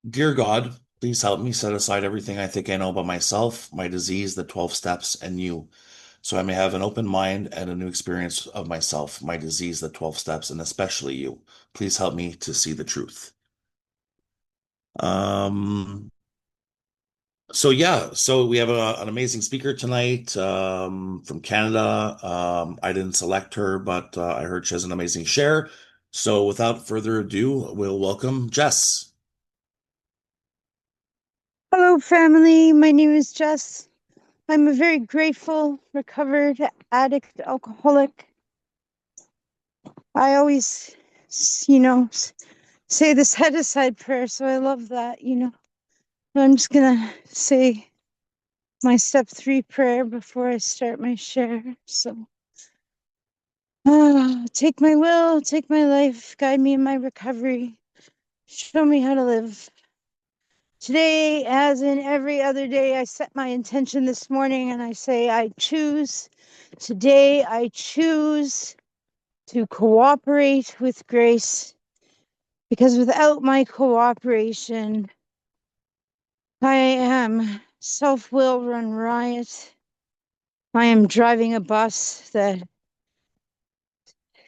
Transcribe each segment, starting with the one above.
Dear God, please help me set aside everything I think I know about myself, my disease, the 12 steps, and you, so I may have an open mind and a new experience of myself, my disease, the 12 steps, and especially you. Please help me to see the truth. Um, so we have an amazing speaker tonight, from Canada. I didn't select her, but I heard she has an amazing share. So without further ado, we'll welcome Jess. Hello, family. My name is Jess. I'm a very grateful, recovered addict, alcoholic. I always, say the set aside prayer. So I love that. I'm just going to say my step 3 prayer before I start my share. So, take my will, take my life, guide me in my recovery, show me how to live. Today, as in every other day, I set my intention this morning and I say, I choose. Today, I choose to cooperate with grace because without my cooperation, I am self will run riot. I am driving a bus that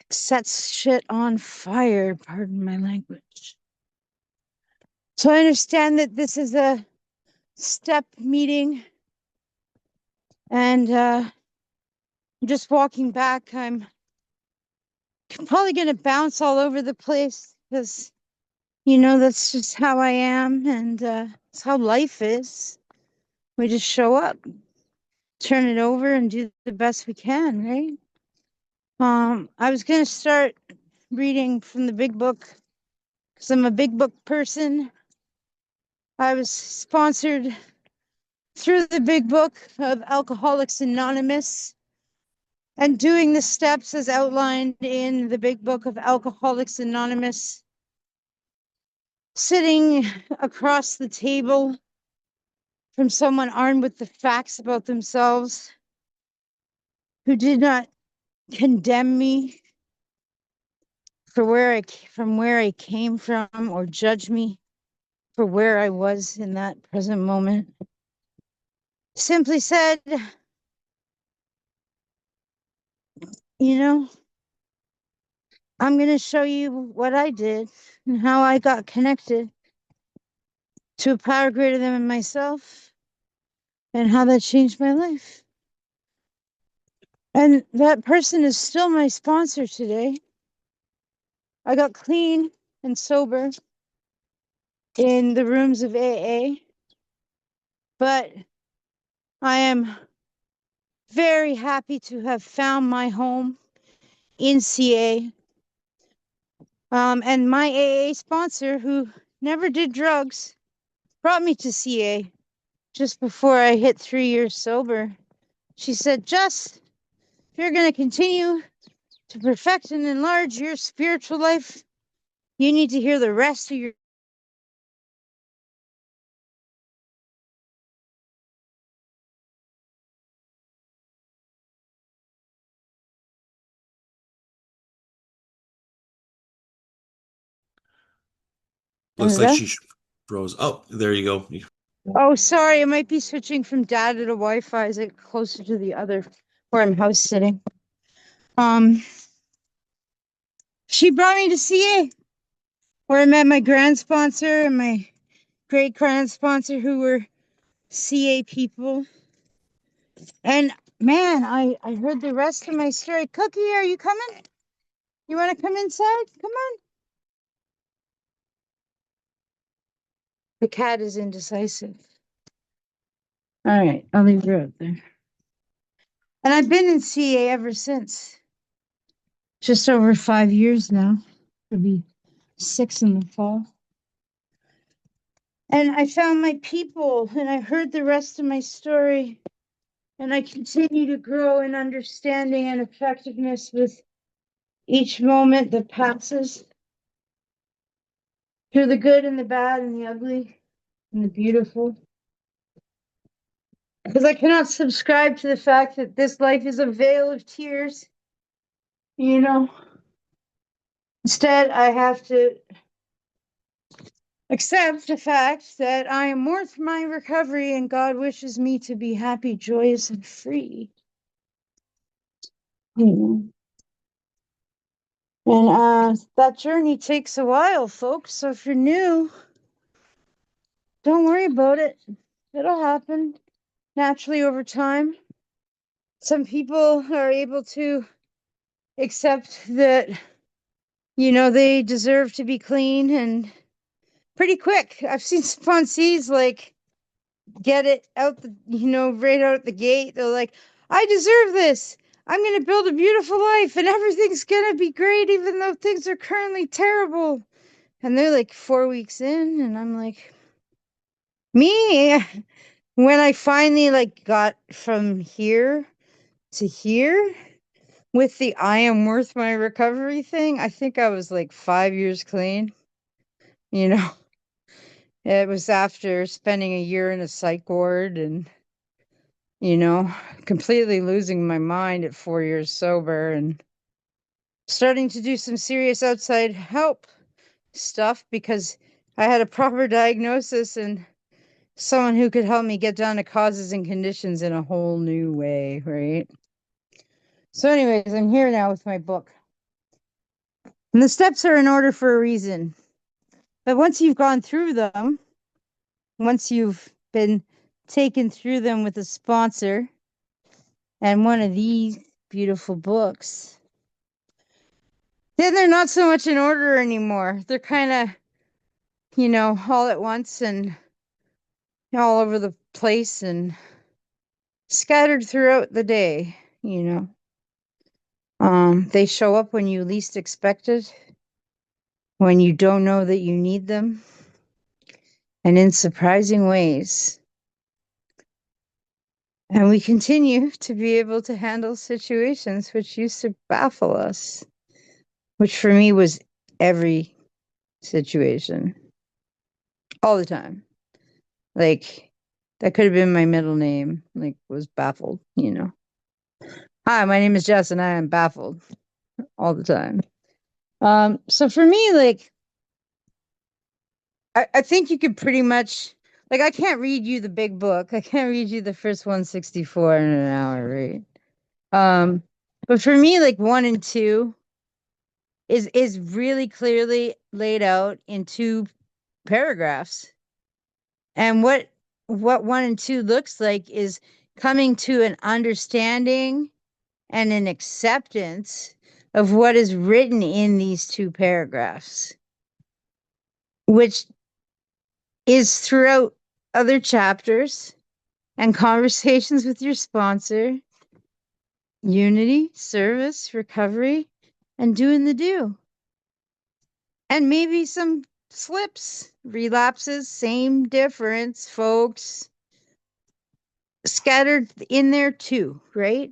sets shit on fire, pardon my language. So I understand that this is a step meeting and just walking back. I'm probably going to bounce all over the place because, that's just how I am and it's how life is. We just show up, turn it over, and do the best we can, right? I was going to start reading from the big book because I'm a big book person. I was sponsored through the big book of Alcoholics Anonymous and doing the steps as outlined in the big book of Alcoholics Anonymous, sitting across the table from someone armed with the facts about themselves who did not condemn me for from where I came from or judge me for where I was in that present moment. Simply said, you know, I'm going to show you what I did and how I got connected to a power greater than myself and how that changed my life. And that person is still my sponsor today. I got clean and sober in the rooms of AA, but I am very happy to have found my home in CA. And my AA sponsor, who never did drugs, brought me to CA just before I hit 3 years sober. She said, Jess, if you're going to continue to perfect and enlarge your spiritual life, you need to hear the rest of your. Looks like she froze. Oh, there you go. Oh, sorry, I might be switching from data to Wi-Fi as it closer to the other where I'm house sitting. Um, she brought me to CA where I met my grand sponsor and my great grand sponsor who were CA people. And man, I heard the rest of my story. Cookie, are you coming? You want to come inside? Come on. The cat is indecisive. All right, I'll leave her out there. And I've been in CA ever since. Just over 5 years now. It'll be 6 in the fall. And I found my people and I heard the rest of my story. And I continue to grow in understanding and effectiveness with each moment that passes through the good and the bad and the ugly and the beautiful. Because I cannot subscribe to the fact that this life is a veil of tears. You know, instead, I have to accept the fact that I am worth my recovery and God wishes me to be happy, joyous, and free. You know? And that journey takes a while, folks. So if you're new, don't worry about it. It'll happen naturally over time. Some people are able to accept that, they deserve to be clean and pretty quick. I've seen sponsees like get it out right out the gate. They're like, I deserve this. I'm going to build a beautiful life and everything's going to be great, even though things are currently terrible. And they're like 4 weeks in, and I'm like, me, when I finally like got from here to here with the I am worth my recovery thing, I think I was like 5 years clean. You know, it was after spending a year in a psych ward and, you know, completely losing my mind at 4 years sober and starting to do some serious outside help stuff because I had a proper diagnosis and someone who could help me get down to causes and conditions in a whole new way, right? So, anyways, I'm here now with my book. And the steps are in order for a reason. But once you've gone through them, once you've been taken through them with a sponsor and one of these beautiful books, then they're not so much in order anymore. They're kind of, all at once and all over the place and scattered throughout the day, you know. They show up when you least expect it, when you don't know that you need them, and in surprising ways. And we continue to be able to handle situations which used to baffle us, which for me was every situation, all the time. Like, that could have been my middle name, like, was baffled, you know. Hi, my name is Jess, and I am baffled all the time. So for me, like, I think you could pretty much, like, I can't read you the big book. I can't read you the first 164 in an hour, right? But for me, like, one and two is really clearly laid out in two paragraphs. And what one and two looks like is coming to an understanding and an acceptance of what is written in these two paragraphs, which is throughout other chapters and conversations with your sponsor, unity, service, recovery, and doing the do. And maybe some slips, relapses, same difference, folks, scattered in there too, right?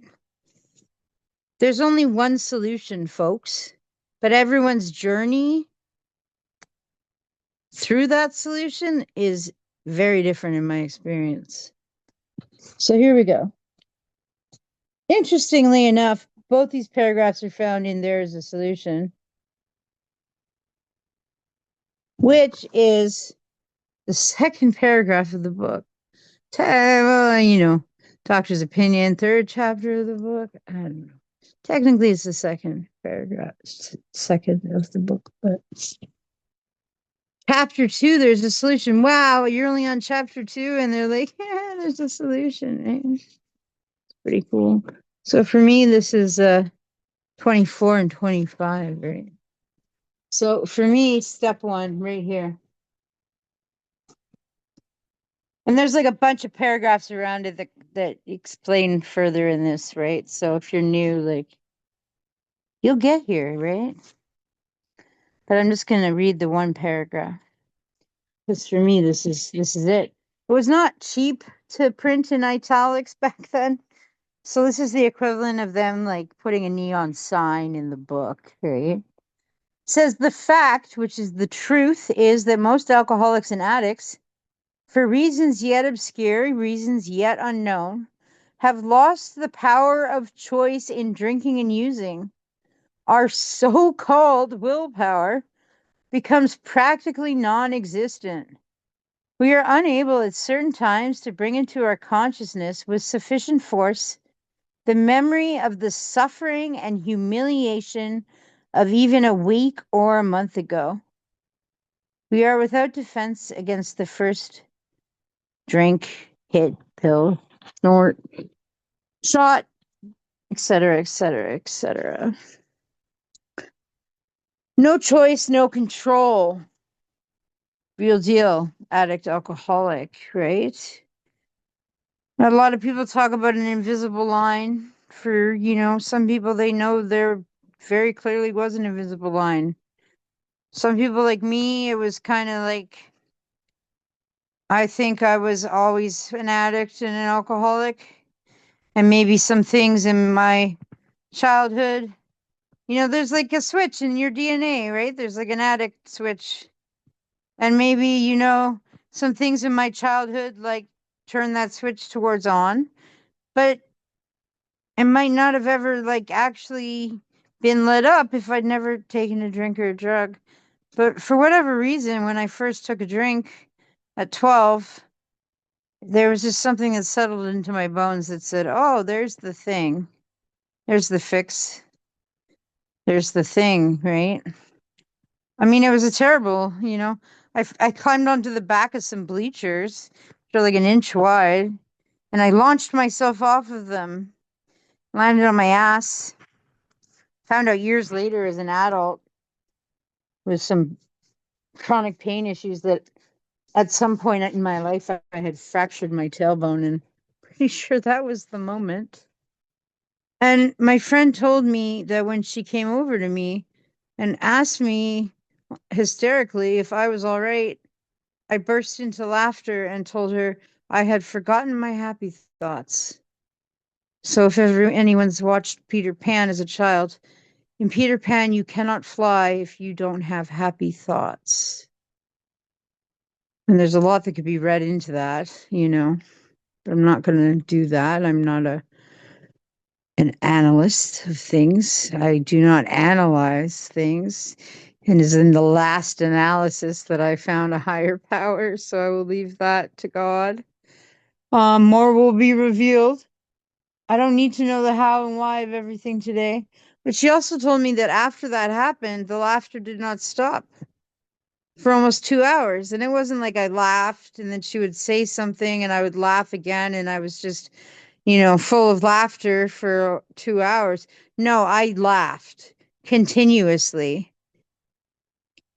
There's only one solution, folks, but everyone's journey through that solution is very different in my experience. So here we go. Interestingly enough, both these paragraphs are found in There is a Solution, which is the second paragraph of the book. Well, doctor's opinion, third chapter of the book. I don't know. Technically, it's the second paragraph, second of the book, but chapter two, there's a solution. Wow, you're only on chapter two, and they're like, yeah, there's a solution. Right? It's pretty cool. So for me, this is 24 and 25, right? So for me, step one right here. And there's like a bunch of paragraphs around it that explain further in this, right? So if you're new, like, you'll get here, right? But I'm just gonna read the one paragraph. Because for me, this is it. It was not cheap to print in italics back then. So this is the equivalent of them like putting a neon sign in the book, right? It says the fact, which is the truth, is that most alcoholics and addicts, for reasons yet obscure, reasons yet unknown, have lost the power of choice in drinking and using. Our so-called willpower becomes practically non existent. We are unable at certain times to bring into our consciousness with sufficient force the memory of the suffering and humiliation of even a week or a month ago. We are without defense against the first drink, hit, pill, snort, shot, etc., etc., etc. No choice, no control. Real deal, addict, alcoholic, right? A lot of people talk about an invisible line. For, some people, they know there very clearly was an invisible line. Some people like me, it was kind of like, I think I was always an addict and an alcoholic. And maybe some things in my childhood, there's like a switch in your DNA, right? There's like an addict switch. And maybe, some things in my childhood like turn that switch towards on. But it might not have ever like actually been lit up if I'd never taken a drink or a drug. But for whatever reason, when I first took a drink at 12, there was just something that settled into my bones that said, oh, there's the thing. There's the fix. There's the thing, right? I mean, it was a terrible, I climbed onto the back of some bleachers, which are like an inch wide, and I launched myself off of them, landed on my ass. Found out years later as an adult with some chronic pain issues that at some point in my life I had fractured my tailbone, and pretty sure that was the moment. And my friend told me that when she came over to me and asked me hysterically if I was all right, I burst into laughter and told her I had forgotten my happy thoughts. So if ever anyone's watched Peter Pan as a child, in Peter Pan, you cannot fly if you don't have happy thoughts. And there's a lot that could be read into that. I'm not going to do that. I'm not an analyst of things. I do not analyze things. And is in the last analysis that I found a higher power. So I will leave that to God. More will be revealed. I don't need to know the how and why of everything today. But she also told me that after that happened, the laughter did not stop for almost 2 hours. And it wasn't like I laughed and then she would say something and I would laugh again. And I was just, full of laughter for 2 hours. No, I laughed continuously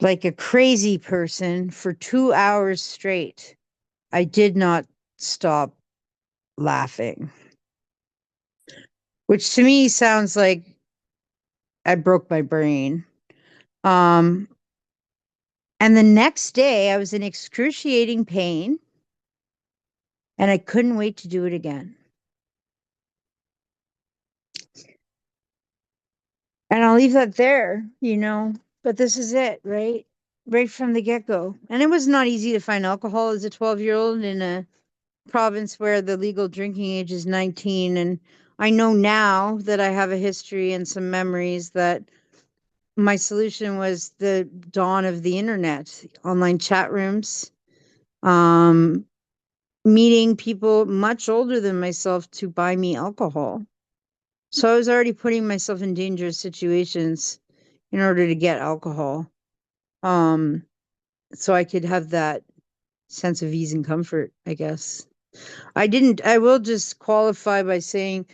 like a crazy person for 2 hours straight. I did not stop laughing, which to me sounds like I broke my brain. Um, and the next day I was in excruciating pain and I couldn't wait to do it again. And I'll leave that there. But this is it, right? Right from the get go. And it was not easy to find alcohol as a 12-year-old in a province where the legal drinking age is 19. And I know now that I have a history and some memories that my solution was the dawn of the internet, online chat rooms, um, meeting people much older than myself to buy me alcohol. So I was already putting myself in dangerous situations in order to get alcohol. Um, so I could have that sense of ease and comfort, I guess. I will just qualify by saying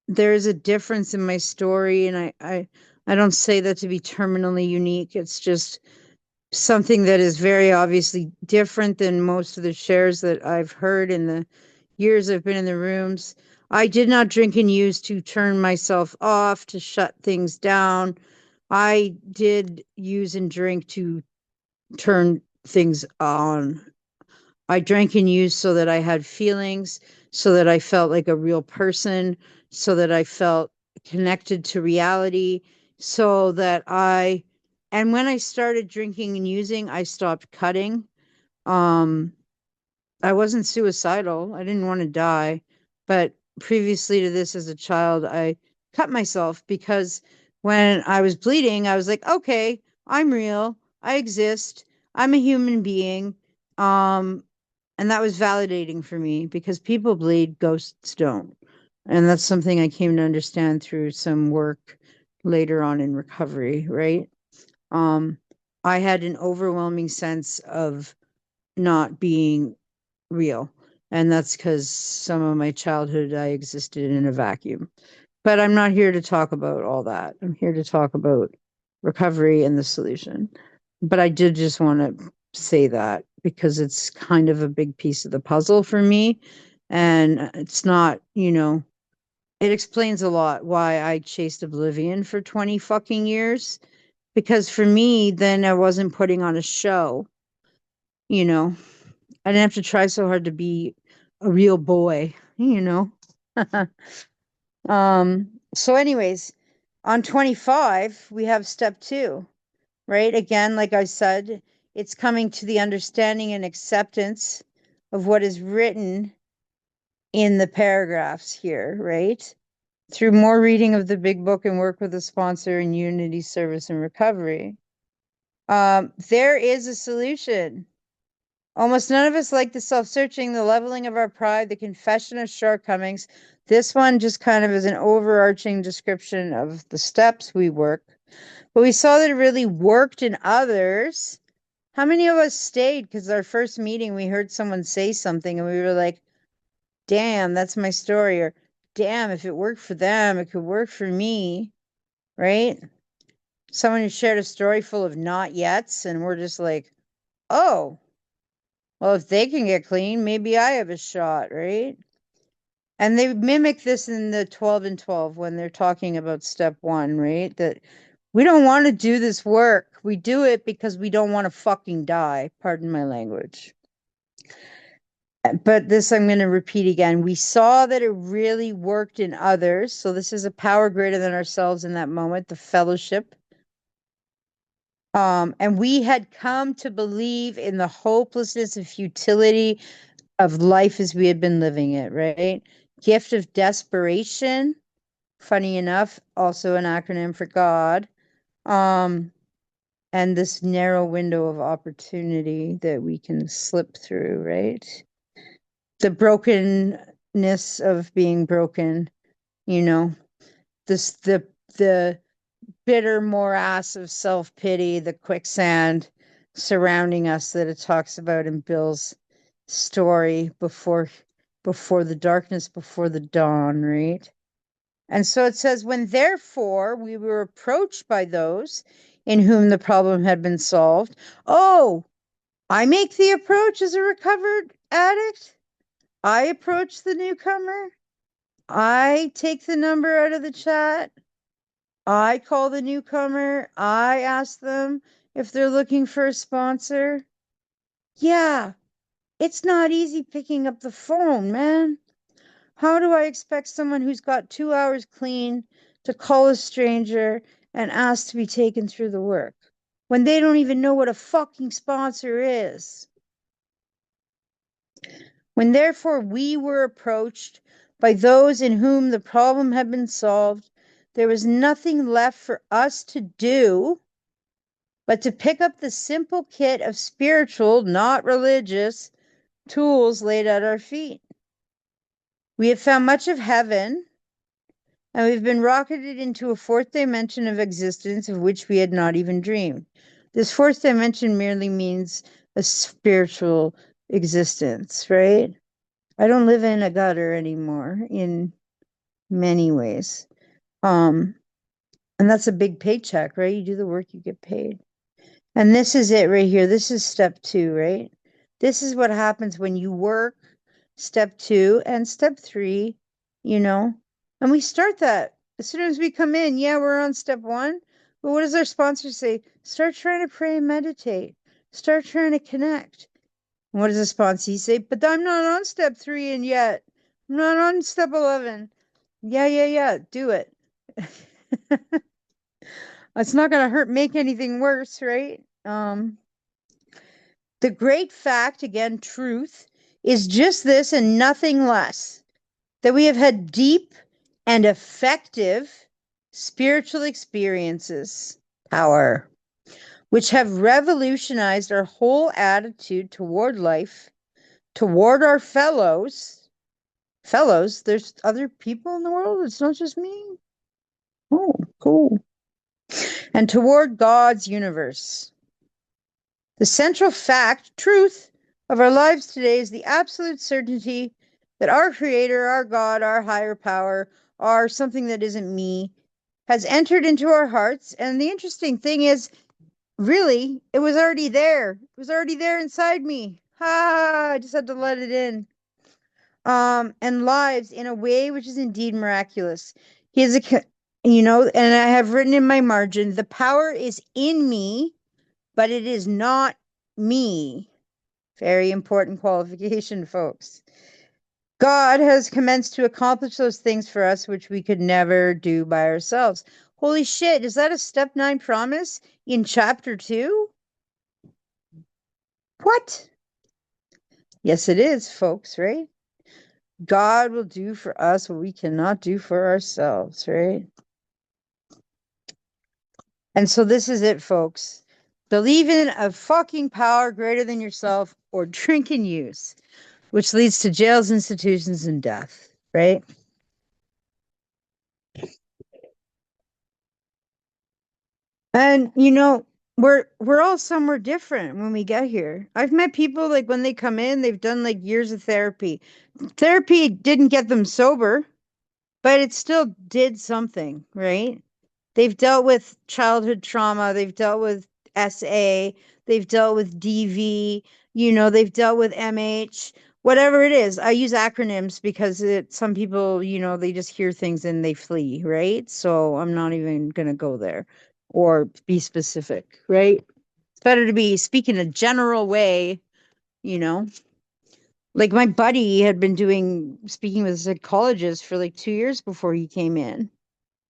there is a difference in my story, and I don't say that to be terminally unique. It's just something that is very obviously different than most of the shares that I've heard in the years I've been in the rooms. I did not drink and use to turn myself off, to shut things down. I did use and drink to turn things on. I drank and used so that I had feelings, so that I felt like a real person, so that I felt connected to reality, so that and when I started drinking and using, I stopped cutting. Um, I wasn't suicidal. I didn't want to die. But previously to this as a child, I cut myself because when I was bleeding, I was like, okay, I'm real. I exist. I'm a human being. Um, and that was validating for me because people bleed, ghosts don't. And that's something I came to understand through some work later on in recovery, right? Um, I had an overwhelming sense of not being real. And that's because some of my childhood, I existed in a vacuum. But I'm not here to talk about all that. I'm here to talk about recovery and the solution. But I did just want to say that because it's kind of a big piece of the puzzle for me. And it's not, it explains a lot why I chased oblivion for 20 fucking years. Because for me, then I wasn't putting on a show, you know. I didn't have to try so hard to be a real boy. So anyways, on 25, we have step two, right? Again, like I said, it's coming to the understanding and acceptance of what is written in the paragraphs here, right? Through more reading of the big book and work with a sponsor in unity, service, and recovery. There is a solution. Almost none of us like the self-searching, the leveling of our pride, the confession of shortcomings. This one just kind of is an overarching description of the steps we work. But we saw that it really worked in others. How many of us stayed because our first meeting we heard someone say something and we were like, damn, that's my story. Or damn, if it worked for them, it could work for me. Right? Someone who shared a story full of not yets, and we're just like, oh, well, if they can get clean, maybe I have a shot, right? And they mimic this in the 12 and 12 when they're talking about step one, right? That we don't want to do this work. We do it because we don't want to fucking die. Pardon my language. But this I'm going to repeat again. We saw that it really worked in others. So this is a power greater than ourselves in that moment, the fellowship. And we had come to believe in the hopelessness and futility of life as we had been living it, right? Gift of desperation, funny enough, also an acronym for God. Um, and this narrow window of opportunity that we can slip through, right? The brokenness of being broken, you know, this the bitter morass of self-pity, the quicksand surrounding us that it talks about in Bill's story before the darkness, before the dawn, right? And so it says, when therefore we were approached by those in whom the problem had been solved. Oh, I make the approach as a recovered addict. I approach the newcomer. I take the number out of the chat. I call the newcomer. I ask them if they're looking for a sponsor. Yeah, it's not easy picking up the phone, man. How do I expect someone who's got 2 hours clean to call a stranger and ask to be taken through the work when they don't even know what a fucking sponsor is? When therefore we were approached by those in whom the problem had been solved, there was nothing left for us to do but to pick up the simple kit of spiritual, not religious, tools laid at our feet. We have found much of heaven, and we've been rocketed into a fourth dimension of existence of which we had not even dreamed. This fourth dimension merely means a spiritual existence, right? I don't live in a gutter anymore in many ways. Um, and that's a big paycheck, right? You do the work, you get paid. And this is it right here. This is step two, right? This is what happens when you work step two and step three, you know, and we start that as soon as we come in. Yeah, we're on step one. But what does our sponsor say? Start trying to pray and meditate. Start trying to connect. And what does the sponsee say? But I'm not on step three and yet. I'm not on step 11. Yeah. Do it. It's not going to hurt, make anything worse, right? The great fact, again, truth, is just this and nothing less, that we have had deep and effective spiritual experiences. Power. which have revolutionized our whole attitude toward life, toward our fellows. Fellows, there's other people in the world. It's not just me. Oh, cool. And toward God's universe. The central fact, truth of our lives today is the absolute certainty that our Creator, our God, our higher power, our something that isn't me, has entered into our hearts. And the interesting thing is, really, it was already there. It was already there inside me. Ha! I just had to let it in. And lives in a way which is indeed miraculous. He is and I have written in my margin, the power is in me, but it is not me. Very important qualification, folks. God has commenced to accomplish those things for us which we could never do by ourselves. Holy shit, is that a step 9 promise in chapter 2? What? Yes, it is, folks, right? God will do for us what we cannot do for ourselves, right? And so this is it, folks. Believe in a fucking power greater than yourself or drink and use, which leads to jails, institutions, and death, right? And we're all somewhere different when we get here. I've met people like when they come in, they've done like years of therapy. Therapy didn't get them sober, but it still did something, right? They've dealt with childhood trauma, they've dealt with SA, they've dealt with DV, they've dealt with MH, whatever it is. I use acronyms because some people, they just hear things and they flee, right? So I'm not even going to go there or be specific, right? It's better to be speaking a general way, you know. Like my buddy had been speaking with a psychologist for like 2 years before he came in.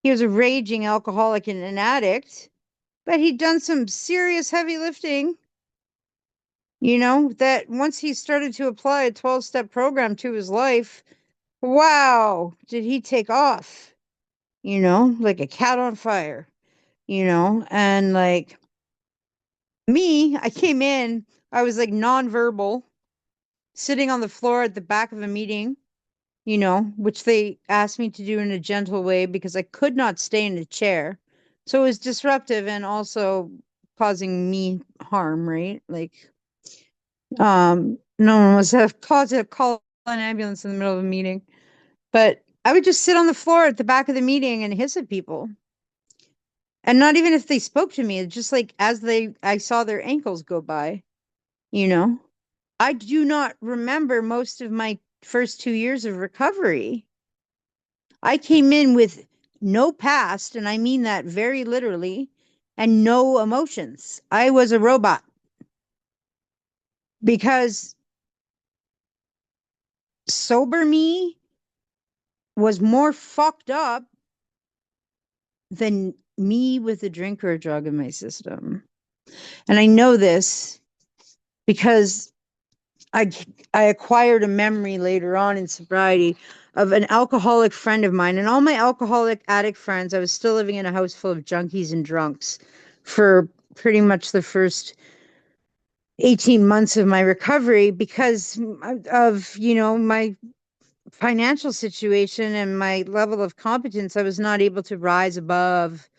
He was a raging alcoholic and an addict, but he'd done some serious heavy lifting, that once he started to apply a 12-step program to his life, wow, did he take off, like a cat on fire, and like me, I came in, I was like nonverbal, sitting on the floor at the back of a meeting, which they asked me to do in a gentle way because I could not stay in a chair. So it was disruptive and also causing me harm, right? Like, no one was have caused to call an ambulance in the middle of a meeting. But I would just sit on the floor at the back of the meeting and hiss at people. And not even if they spoke to me, it's just like I saw their ankles go by, you know? I do not remember most of my first 2 years of recovery. I came in with no past, and I mean that very literally, and no emotions. I was a robot because sober me was more fucked up than me with a drink or a drug in my system. And I know this because I I acquired a memory later on in sobriety of an alcoholic friend of mine, and all my alcoholic addict friends. I was still living in a house full of junkies and drunks for pretty much the first 18 months of my recovery because of, my financial situation and my level of competence. I was not able to rise above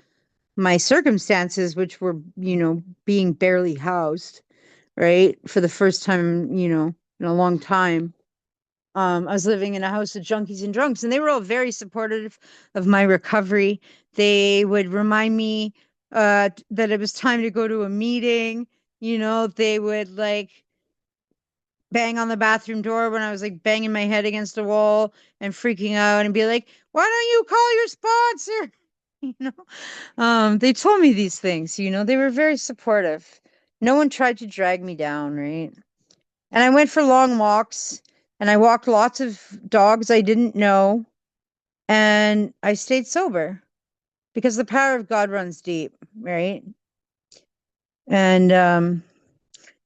my circumstances, which were, being barely housed, right? For the first time, in a long time. I was living in a house of junkies and drunks, and they were all very supportive of my recovery. They would remind me that it was time to go to a meeting. They would like bang on the bathroom door when I was like banging my head against a wall and freaking out and be like, why don't you call your sponsor? You know, they told me these things, they were very supportive. No one tried to drag me down, right? And I went for long walks and I walked lots of dogs I didn't know and I stayed sober because the power of God runs deep, right? And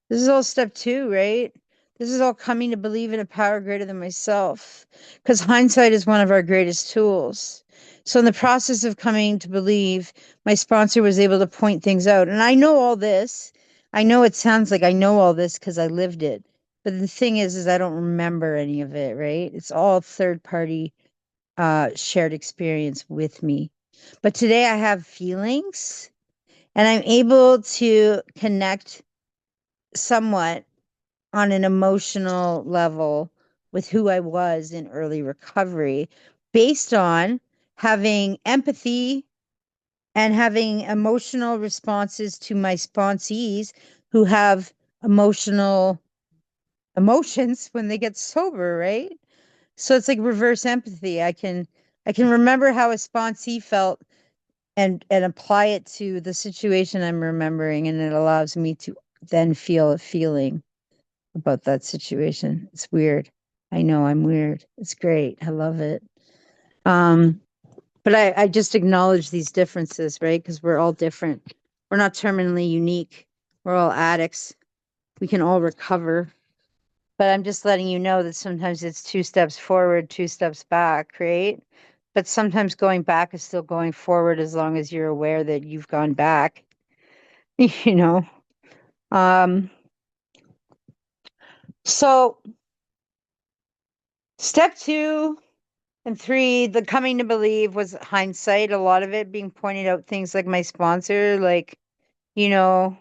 this is all step 2, right? This is all coming to believe in a power greater than myself because hindsight is one of our greatest tools. So in the process of coming to believe, my sponsor was able to point things out. And I know all this. I know it sounds like I know all this because I lived it. But the thing is I don't remember any of it, right? It's all third party shared experience with me. But today I have feelings and I'm able to connect somewhat on an emotional level with who I was in early recovery based on having empathy and having emotional responses to my sponsees who have emotional emotions when they get sober, right? So it's like reverse empathy. I can remember how a sponsee felt and apply it to the situation I'm remembering, and it allows me to then feel a feeling about that situation. It's weird. I know I'm weird. It's great. I love it. Um, but I just acknowledge these differences, right? Because we're all different. We're not terminally unique. We're all addicts. We can all recover. But I'm just letting you know that sometimes it's two steps forward, two steps back, right? But sometimes going back is still going forward as long as you're aware that you've gone back, you know. Um, so step 2 and 3, the coming to believe was hindsight, a lot of it being pointed out things like my sponsor, like, you know,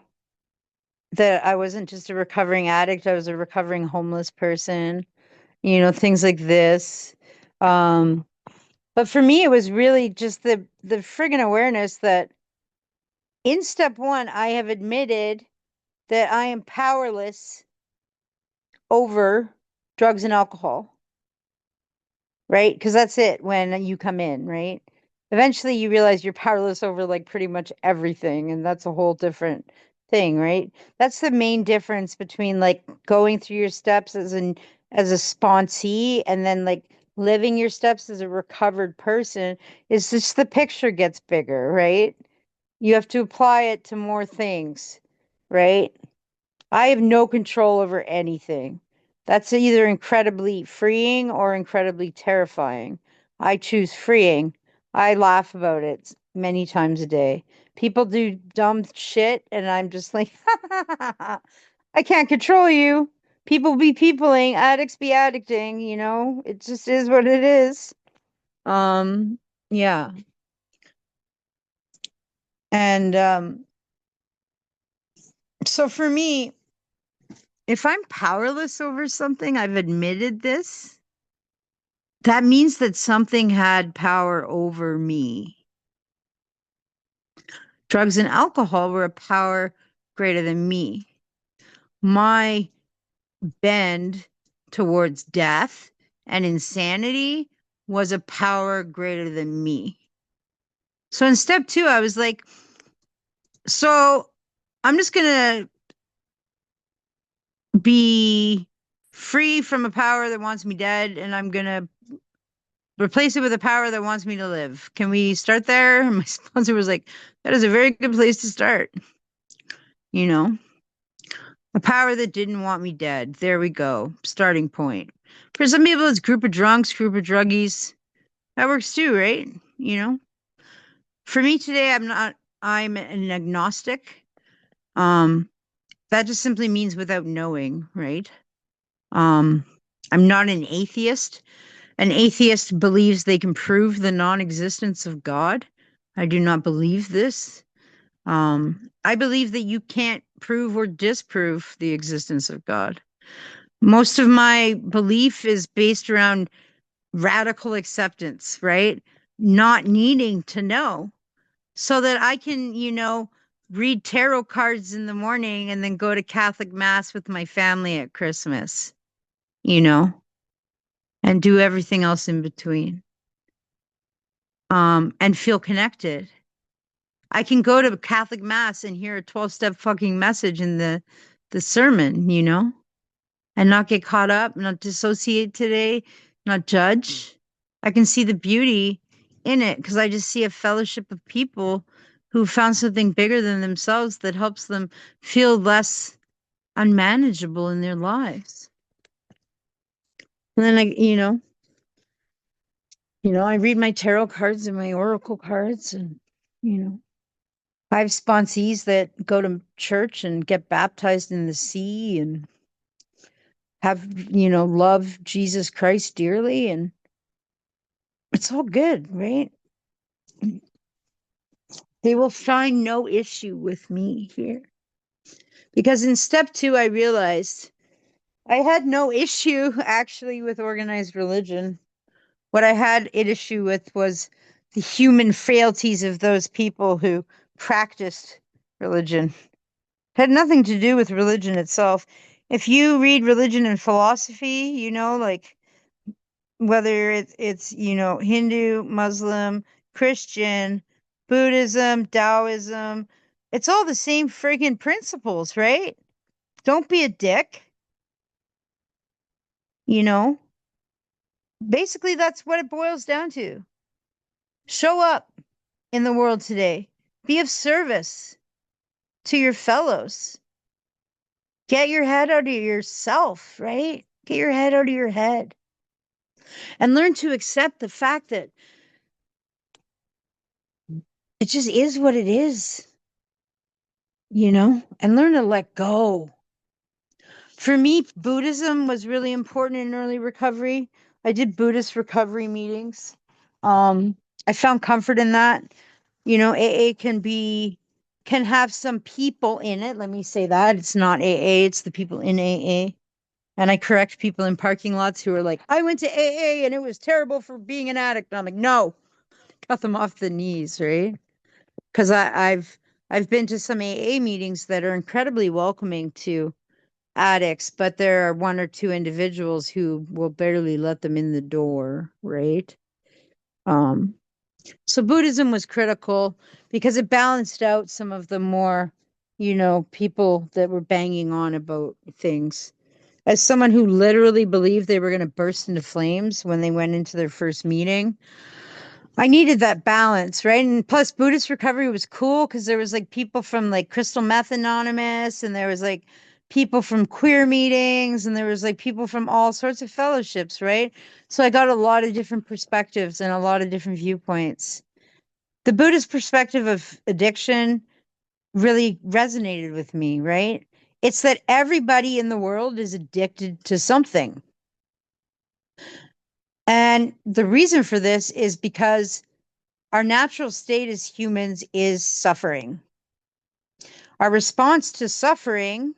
that I wasn't just a recovering addict, I was a recovering homeless person, things like this. Um, but for me, it was really just the friggin' awareness that in step 1, I have admitted that I am powerless over drugs and alcohol. Right? Because that's it when you come in, right? Eventually you realize you're powerless over like pretty much everything, and that's a whole different thing, right? That's the main difference between like going through your steps as a sponsee and then like living your steps as a recovered person is just the picture gets bigger, right? You have to apply it to more things, right? I have no control over anything. That's either incredibly freeing or incredibly terrifying. I choose freeing. I laugh about it many times a day. People do dumb shit, and I'm just like, I can't control you. People be peopling, addicts be addicting, it just is what it is. Um, yeah. And so for me, if I'm powerless over something, I've admitted this. That means that something had power over me. Drugs and alcohol were a power greater than me. My bend towards death and insanity was a power greater than me. So in step 2, I was like, so I'm just going to be free from a power that wants me dead, and I'm going to replace it with a power that wants me to live. Can we start there? And my sponsor was like, that is a very good place to start. You know, a power that didn't want me dead. There we go. Starting point. For some people, it's group of drunks, group of druggies. That works too, right? For me today, I'm an agnostic. Um, that just simply means without knowing, right? Um, I'm not an atheist. An atheist believes they can prove the non-existence of God. I do not believe this. I believe that you can't prove or disprove the existence of God. Most of my belief is based around radical acceptance, right? Not needing to know so that I can, read tarot cards in the morning and then go to Catholic Mass with my family at Christmas, you know, and do everything else in between. And feel connected. I can go to Catholic Mass and hear a 12-step fucking message in the sermon, and not get caught up, not dissociate today, not judge. I can see the beauty in it because I just see a fellowship of people who found something bigger than themselves that helps them feel less unmanageable in their lives. And then I read my tarot cards and my oracle cards, and, you know, I have sponsees that go to church and get baptized in the sea and have, love Jesus Christ dearly. And it's all good, right? They will find no issue with me here. Because in step two, I realized I had no issue actually with organized religion. What I had an issue with was the human frailties of those people who practiced religion. It had nothing to do with religion itself. If you read religion and philosophy, like whether it's Hindu, Muslim, Christian, Buddhism, Taoism, it's all the same friggin' principles, right? Don't be a dick, you know? Basically, that's what it boils down to. Show up in the world today. Be of service to your fellows. Get your head out of yourself, right? Get your head out of your head and learn to accept the fact that it just is what it is, and learn to let go. For me, Buddhism was really important in early recovery. I did Buddhist recovery meetings. Um, I found comfort in that. AA can have some people in it. Let me say that. It's not AA, it's the people in AA. And I correct people in parking lots who are like, I went to AA and it was terrible for being an addict. And I'm like, no, cut them off the knees, right? Because I've been to some AA meetings that are incredibly welcoming to addicts, but there are one or two individuals who will barely let them in the door, right? Um, so Buddhism was critical because it balanced out some of the more, people that were banging on about things. As someone who literally believed they were going to burst into flames when they went into their first meeting, I needed that balance, right? And plus, Buddhist recovery was cool because there was like people from like Crystal Meth Anonymous, and there was like people from queer meetings, and there was like people from all sorts of fellowships, right? So I got a lot of different perspectives and a lot of different viewpoints. The Buddhist perspective of addiction really resonated with me, right? It's that everybody in the world is addicted to something. And the reason for this is because our natural state as humans is suffering. Our response to suffering,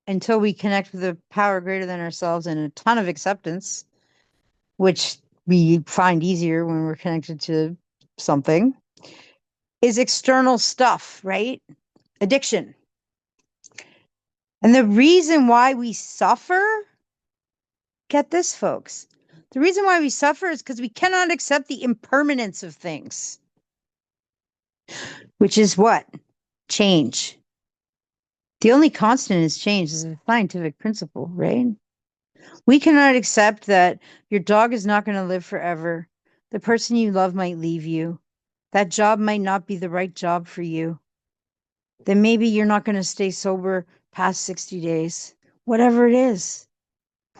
until we connect with a power greater than ourselves and a ton of acceptance, which we find easier when we're connected to something, is external stuff, right? Addiction. And the reason why we suffer, get this, folks. The reason why we suffer is because we cannot accept the impermanence of things, which is what? Change. The only constant is change is a scientific principle, right? We cannot accept that your dog is not going to live forever. The person you love might leave you. That job might not be the right job for you. Then maybe you're not going to stay sober past 60 days. Whatever it is.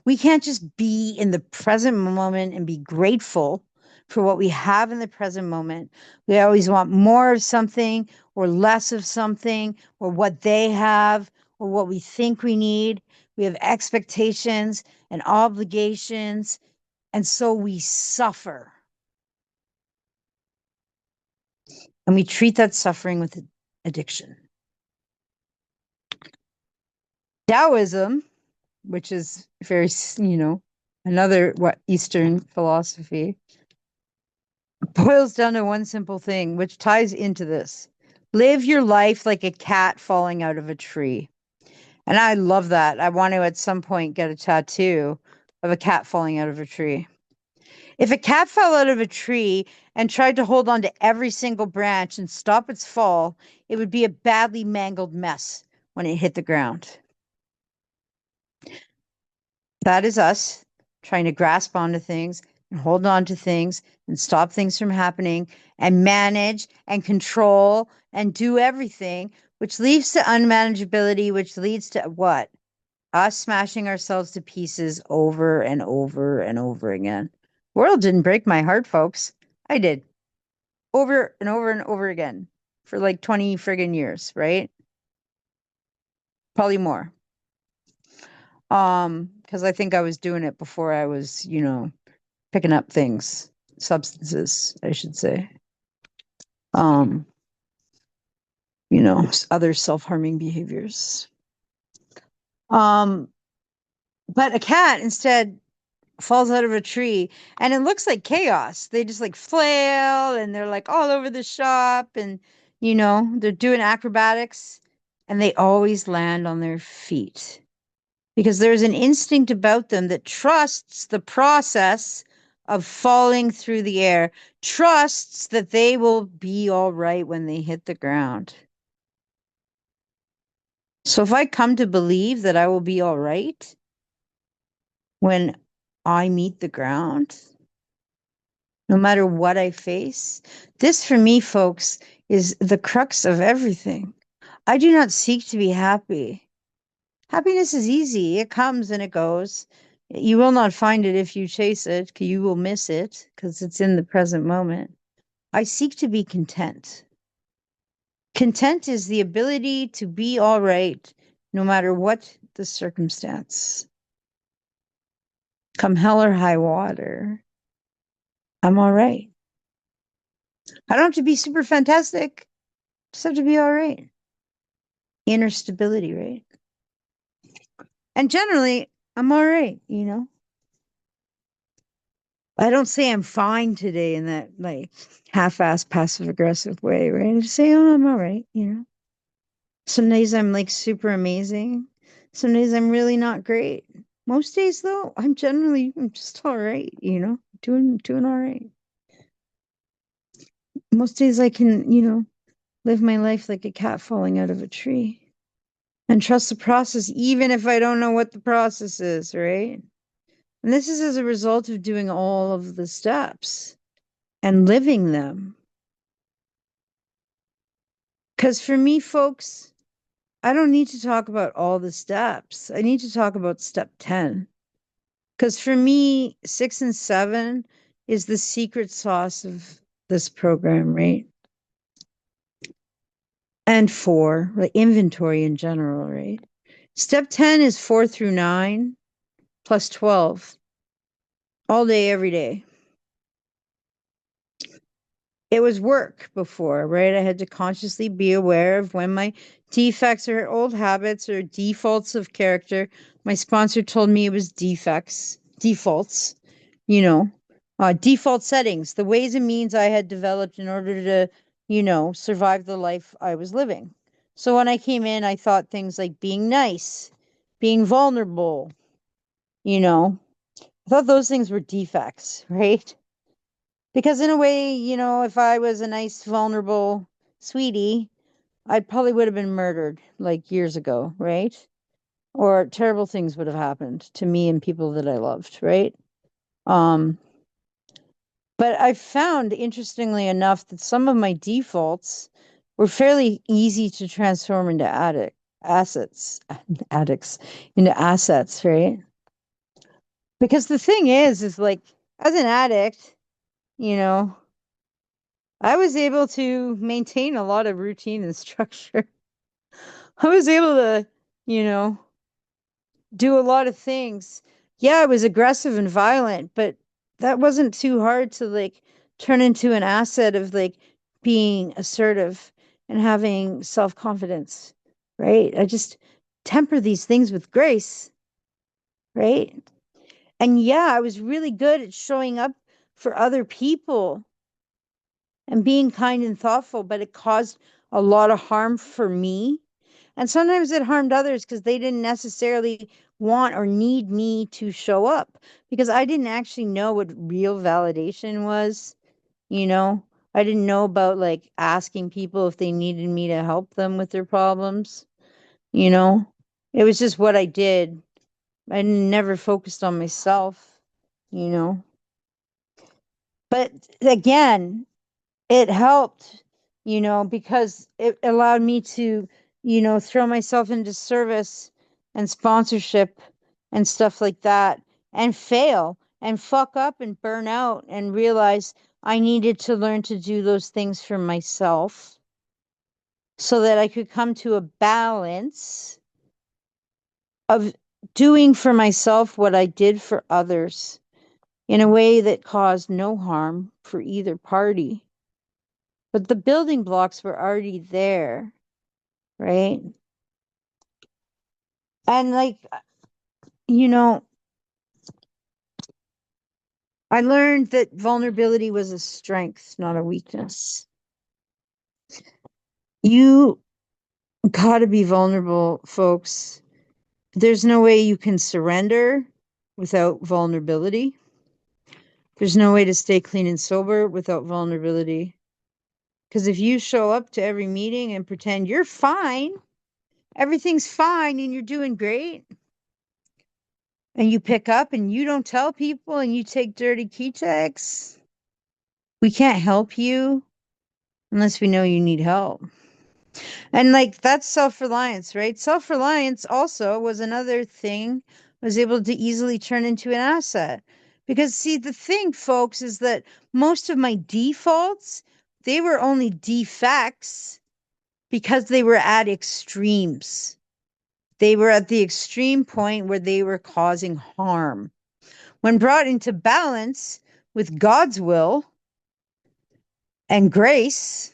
We can't just be in the present moment and be grateful for what we have in the present moment. We always want more of something or less of something or what they have or what we think we need. We have expectations and obligations, and so we suffer. And we treat that suffering with addiction. Taoism, which is very, another Eastern philosophy, boils down to one simple thing, which ties into this. Live your life like a cat falling out of a tree. And I love that. I want to at some point get a tattoo of a cat falling out of a tree. If a cat fell out of a tree and tried to hold on to every single branch and stop its fall, it would be a badly mangled mess when it hit the ground. That is us trying to grasp onto things and hold on to things and stop things from happening and manage and control and do everything, which leads to unmanageability, which leads to what? Us smashing ourselves to pieces over and over and over again. World didn't break my heart, folks. I did over and over and over again for like 20 friggin' years, right? Probably more. Because I think I was doing it before I was, picking up things, substances, I should say. Um, other self-harming behaviors. Um, but a cat instead falls out of a tree and it looks like chaos. They just like flail and they're like all over the shop and they're doing acrobatics and they always land on their feet because there's an instinct about them that trusts the process of falling through the air, trusts that they will be all right when they hit the ground. So if I come to believe that I will be all right when I meet the ground, no matter what I face, this for me, folks, is the crux of everything. I do not seek to be happy. Happiness is easy. It comes and it goes. You will not find it if you chase it. You will miss it because it's in the present moment. I seek to be content. Content is the ability to be all right no matter what the circumstance. Come hell or high water, I'm all right. I don't have to be super fantastic. Just have to be all right. Inner stability, right? And generally, I'm all right. I don't say I'm fine today in that like half-assed passive aggressive way, right? I just say, oh, I'm all right. Some days I'm like super amazing. Some days I'm really not great. Most days though, I'm just all right. Doing all right. Most days I can live my life like a cat falling out of a tree and trust the process, even if I don't know what the process is, right? And this is as a result of doing all of the steps and living them. Because for me, folks, I don't need to talk about all the steps. I need to talk about step 10. Because for me, 6 and 7 is the secret sauce of this program, right? And 4, like inventory in general, right? Step 10 is 4 through 9 plus 12 all day, every day. It was work before, right? I had to consciously be aware of when my defects or old habits or defaults of character. My sponsor told me it was defaults, you know, default settings, the ways and means I had developed in order to, survive the life I was living. So when I came in, I thought things like being nice, being vulnerable, I thought those things were defects, right? Because in a way, if I was a nice, vulnerable sweetie, I probably would have been murdered like years ago, right? Or terrible things would have happened to me and people that I loved, right? Um, but I found, interestingly enough, that some of my defaults were fairly easy to transform into addicts, into assets, right? Because the thing is like, as an addict, you know, I was able to maintain a lot of routine and structure. I was able to, you know, do a lot of things. Yeah, I was aggressive and violent, but that wasn't too hard to like turn into an asset of like being assertive and having self-confidence, right? I just temper these things with grace, right? And yeah, I was really good at showing up for other people and being kind and thoughtful, but it caused a lot of harm for me. And sometimes it harmed others because they didn't necessarily want or need me to show up because I didn't actually know what real validation was. You know, I didn't know about like asking people if they needed me to help them with their problems. You know, it was just what I did. I never focused on myself, you know. But again, it helped, because it allowed me to, throw myself into service and sponsorship and stuff like that and fail and fuck up and burn out and realize I needed to learn to do those things for myself so that I could come to a balance of doing for myself what I did for others in a way that caused no harm for either party. But the building blocks were already there, right? And like, you know, I learned that vulnerability was a strength, not a weakness. You gotta be vulnerable, folks. There's no way you can surrender without vulnerability. There's no way to stay clean and sober without vulnerability. Because if you show up to every meeting and pretend you're fine, everything's fine, and you're doing great, and you pick up and you don't tell people and you take dirty key tags, we can't help you unless we know you need help. And like that's self-reliance, right? Self-reliance also was another thing was able to easily turn into an asset. Because see, the thing, folks, is that most of my defaults, they were only defects because they were at extremes. They were at the extreme point where they were causing harm. When brought into balance with God's will and grace,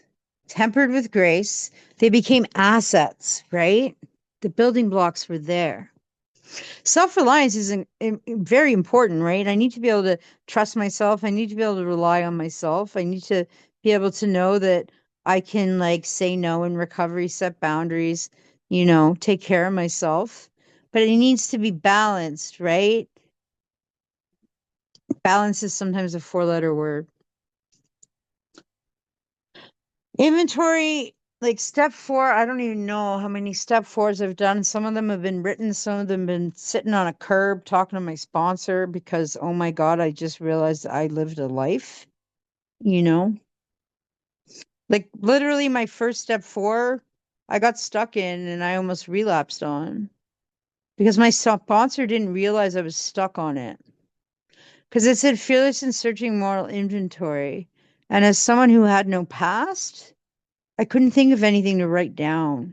tempered with grace, they became assets, right? The building blocks were there. Self reliance is very important, right? I need to be able to trust myself. I need to be able to rely on myself. I need to be able to know that I can like say no in recovery, set boundaries, take care of myself. But it needs to be balanced, right? Balance is sometimes a four-letter word. Inventory, like step four, I don't even know how many step fours I've done. Some of them have been written, some of them have been sitting on a curb talking to my sponsor because, oh my God, I just realized I lived a life, you know? Like literally my first step four, I got stuck in and I almost relapsed on because my sponsor didn't realize I was stuck on it. Because it said fearless in searching moral inventory. And as someone who had no past, I couldn't think of anything to write down.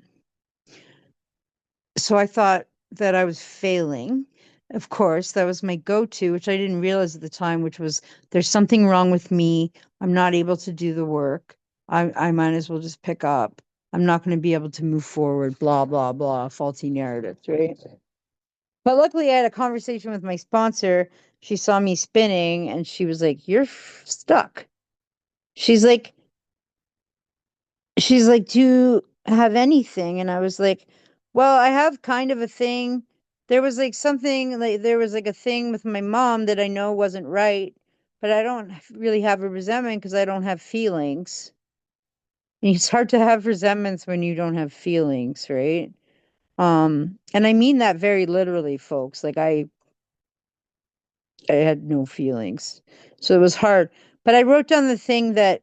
So I thought that I was failing. Of course, that was my go-to, which I didn't realize at the time, which was there's something wrong with me. I'm not able to do the work. I might as well just pick up. I'm not going to be able to move forward, blah, blah, blah, faulty narratives, right? But luckily, I had a conversation with my sponsor. She saw me spinning and she was like, "You're stuck." She's like, she's like, "Do you have anything?" And I was like, "Well, I have kind of a thing. There was like something like there was like a thing with my mom that I know wasn't right, but I don't really have a resentment because I don't have feelings. And it's hard to have resentments when you don't have feelings, right? And I mean that very literally, folks. Like I had no feelings. So it was hard. But I wrote down the thing that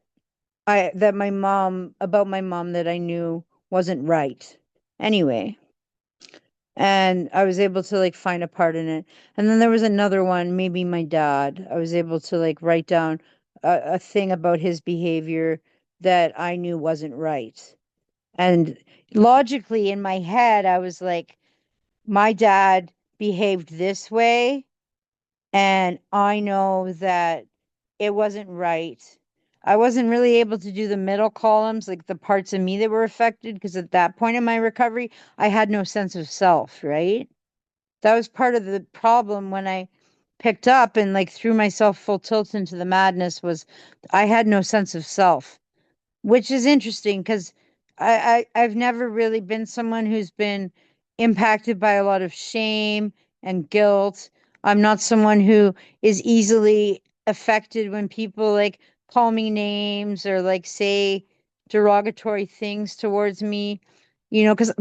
my mom about my mom that I knew wasn't right. Anyway, and I was able to like find a part in it. And then there was another one, maybe my dad. I was able to like write down a thing about his behavior that I knew wasn't right. And logically in my head, I was like, my dad behaved this way and I know that it wasn't right. I wasn't really able to do the middle columns, like the parts of me that were affected, because at that point in my recovery, I had no sense of self, right? That was part of the problem when I picked up and like threw myself full tilt into the madness was I had no sense of self, which is interesting because I've never really been someone who's been impacted by a lot of shame and guilt. I'm not someone who is easily affected when people like call me names or like say derogatory things towards me,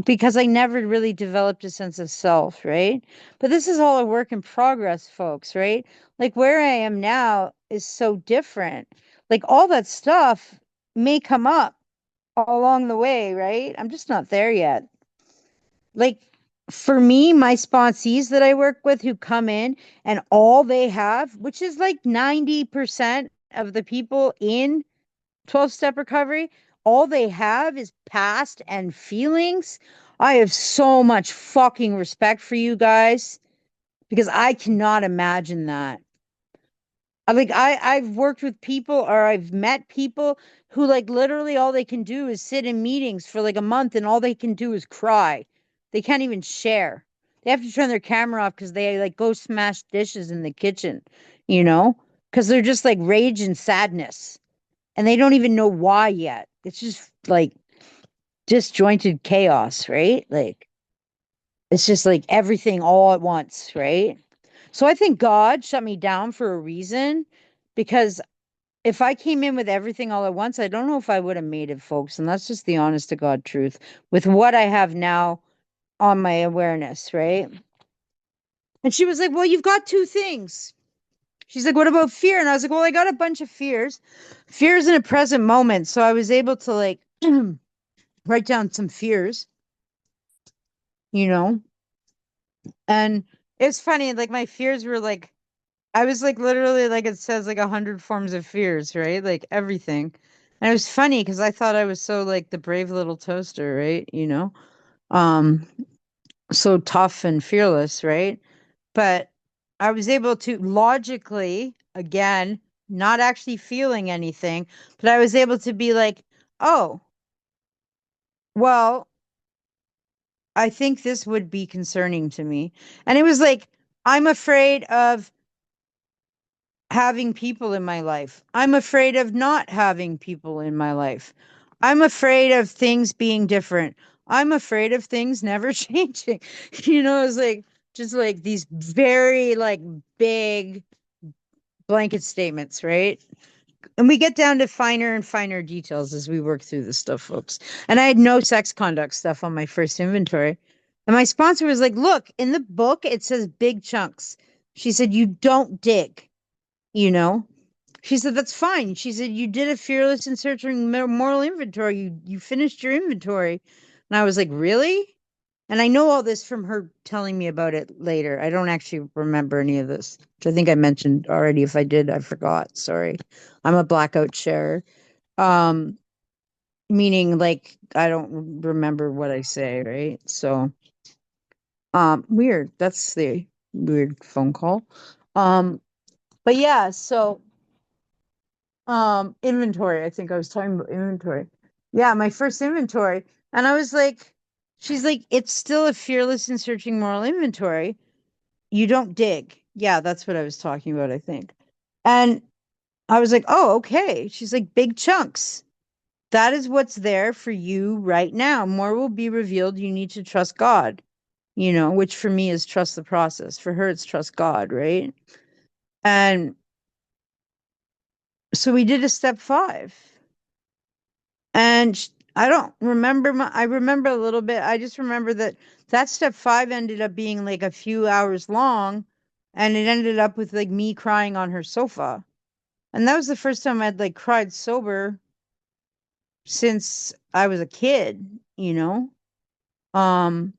because I never really developed a sense of self, right? But this is all a work in progress, folks, right? Like where I am now is so different. Like all that stuff may come up along the way, right? I'm just not there yet. Like for me, my sponsees that I work with who come in and all they have, which is like 90% of the people in 12 step recovery, all they have is past and feelings. I have so much fucking respect for you guys because I cannot imagine that. I've worked with people or I've met people who like literally all they can do is sit in meetings for like a month and all they can do is cry. They can't even share. They have to turn their camera off because they like go smash dishes in the kitchen, you know? Because they're just like rage and sadness. And they don't even know why yet. It's just like disjointed chaos, right? Like it's just like everything all at once, right? So I think God shut me down for a reason because if I came in with everything all at once, I don't know if I would have made it, folks. And that's just the honest to God truth with what I have now on my awareness, right? And she was like, well, you've got two things. She's like, what about fear? And I was like, well, I got a bunch of fears. Fears in a present moment. So I was able to like write down some fears, you know? And it's funny, like my fears were like, I was like literally like it says like 100 forms of fears, right? Like everything. And it was funny because I thought I was so like the brave little toaster, right? Um, so tough and fearless, right? But I was able to logically, again, not actually feeling anything, but I was able to be like, oh, well, I think this would be concerning to me. And it was like, I'm afraid of having people in my life. I'm afraid of not having people in my life. I'm afraid of things being different. I'm afraid of things never changing. It's like just like these very like big blanket statements, right? And we get down to finer and finer details as we work through this stuff, folks. And I had no sex conduct stuff on my first inventory. And my sponsor was like, look, in the book, it says big chunks. She said, you don't dig, you know? She said, that's fine. She said, you did a fearless and searching moral inventory. You finished your inventory. And I was like, really? And I know all this from her telling me about it later. I don't actually remember any of this, which I think I mentioned already. If I did, I forgot. Sorry. I'm a blackout sharer. Um, Meaning like I don't remember what I say, right? So, weird. That's the weird phone call. Um, but yeah, so inventory. I think I was talking about inventory. Yeah, my first inventory. And I was like, she's like, it's still a fearless and searching moral inventory. You don't dig. Yeah, that's what I was talking about, I think. And I was like, oh, okay. She's like, big chunks. That is what's there for you right now. More will be revealed. You need to trust God, which for me is trust the process. For her, it's trust God, right? And so we did a step 5. And I don't remember I remember a little bit. I just remember that step 5 ended up being like a few hours long and it ended up with like me crying on her sofa. And that was the first time I'd like cried sober since I was a kid. Um,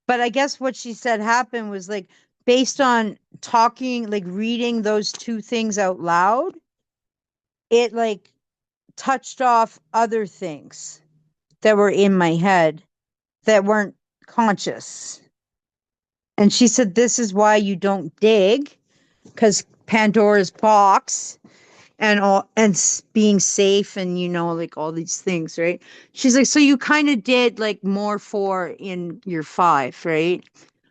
but I guess what she said happened was like based on talking, like reading those two things out loud, it like touched off other things that were in my head that weren't conscious. And she said, this is why you don't dig, because Pandora's box and all and being safe and like all these things, right? She's like, so you kind of did like more 4 in your 5, right?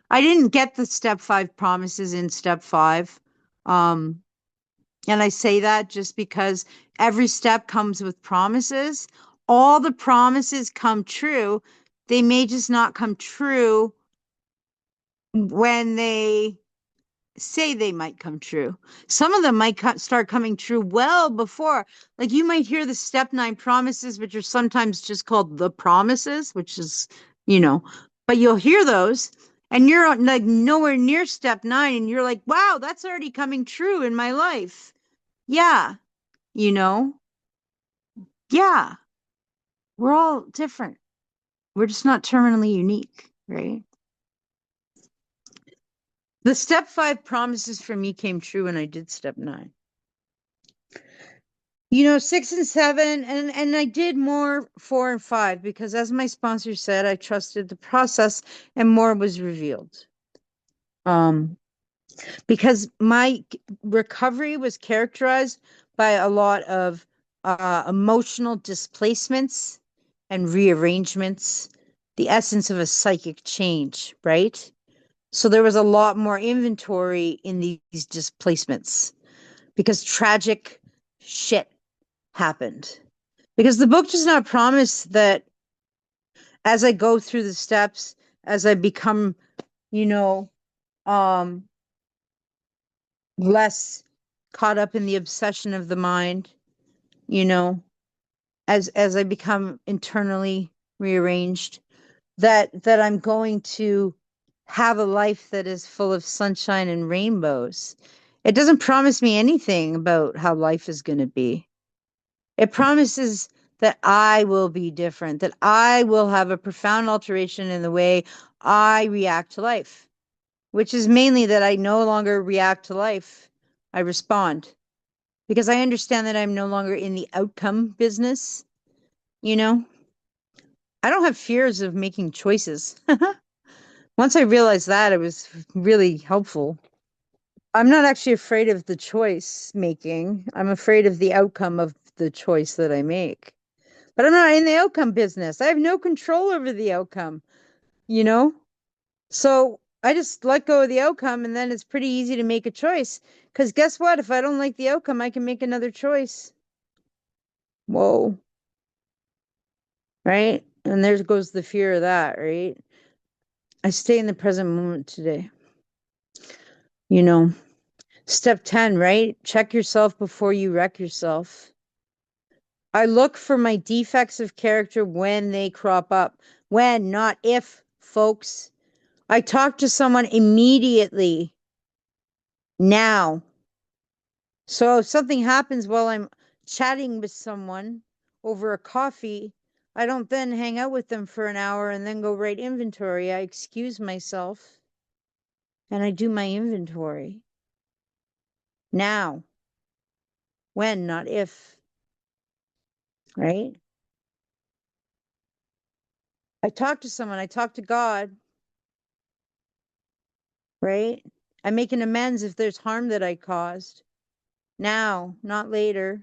I didn't get the step 5 promises in step 5. Um, and I say that just because every step comes with promises. All the promises come true. They may just not come true when they say they might come true. Some of them might start coming true well before. Like you might hear the step 9 promises, which are sometimes just called the promises, which is, but you'll hear those and you're like nowhere near step 9 and you're like, wow, that's already coming true in my life. Yeah, you know, yeah, we're all different. We're just not terminally unique, right? The step 5 promises for me came true when I did step 9. 6 and 7, and I did more 4 and 5 because, as my sponsor said, I trusted the process and more was revealed. Because my recovery was characterized by a lot of emotional displacements and rearrangements, the essence of a psychic change, right? So there was a lot more inventory in these displacements because tragic shit happened. Because the book does not promise that as I go through the steps, as I become, you know, um, less caught up in the obsession of the mind, you know, as I become internally rearranged, that I'm going to have a life that is full of sunshine and rainbows. It doesn't promise me anything about how life is going to be. It promises that I will be different, that I will have a profound alteration in the way I react to life, which is mainly that I no longer react to life. I respond because I understand that I'm no longer in the outcome business. You know, I don't have fears of making choices. Once I realized that, it was really helpful. I'm not actually afraid of the choice making. I'm afraid of the outcome of the choice that I make. But I'm not in the outcome business. I have no control over the outcome, you know? So I just let go of the outcome and then it's pretty easy to make a choice. Because guess what? If I don't like the outcome, I can make another choice. Whoa. Right? And there goes the fear of that, right? I stay in the present moment today. You know, step 10, right? Check yourself before you wreck yourself. I look for my defects of character when they crop up. When, not if, folks. I talk to someone immediately now. So if something happens while I'm chatting with someone over a coffee, I don't then hang out with them for an hour and then go write inventory. I excuse myself and I do my inventory now. When, not if, right? I talk to someone, I talk to God, right? I make an amends if there's harm that I caused. Now, not later.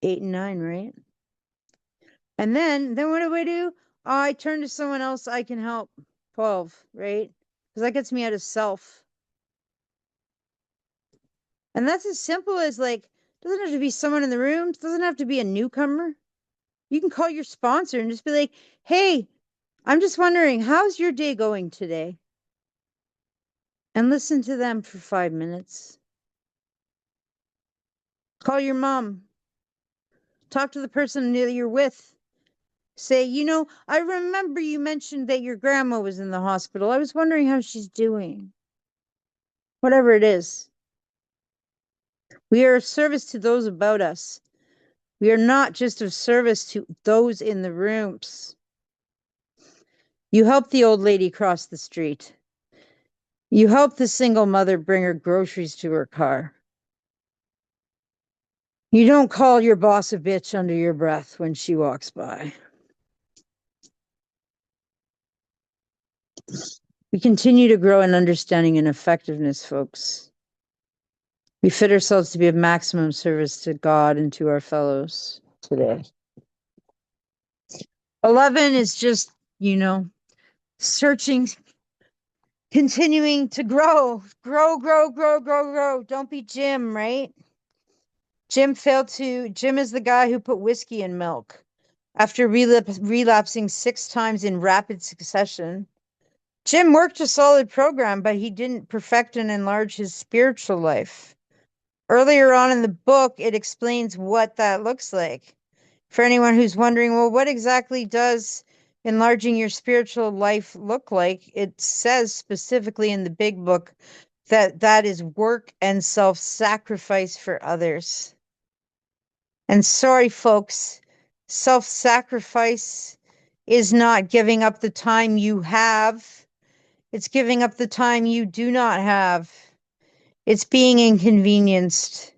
8 and 9, right? And then what do I do? Oh, I turn to someone else I can help. 12, right? Because that gets me out of self. And that's as simple as like, doesn't have to be someone in the room, doesn't have to be a newcomer. You can call your sponsor and just be like, hey, I'm just wondering, how's your day going today? And listen to them for 5 minutes. Call your mom. Talk to the person that you're with. Say, I remember you mentioned that your grandma was in the hospital. I was wondering how she's doing. Whatever it is. We are of service to those about us. We are not just of service to those in the rooms. You help the old lady cross the street. You help the single mother bring her groceries to her car. You don't call your boss a bitch under your breath when she walks by. We continue to grow in understanding and effectiveness, folks. We fit ourselves to be of maximum service to God and to our fellows today. 11 is just, searching, continuing to grow. Grow. Don't be Jim, right? Jim is the guy who put whiskey in milk after relapsing 6 times in rapid succession. Jim worked a solid program, but he didn't perfect and enlarge his spiritual life. Earlier on in the book, it explains what that looks like. For anyone who's wondering, well, what exactly does enlarging your spiritual life look like? It says specifically in the big book that is work and self-sacrifice for others. And sorry, folks, self-sacrifice is not giving up the time you have. It's giving up the time you do not have. It's being inconvenienced.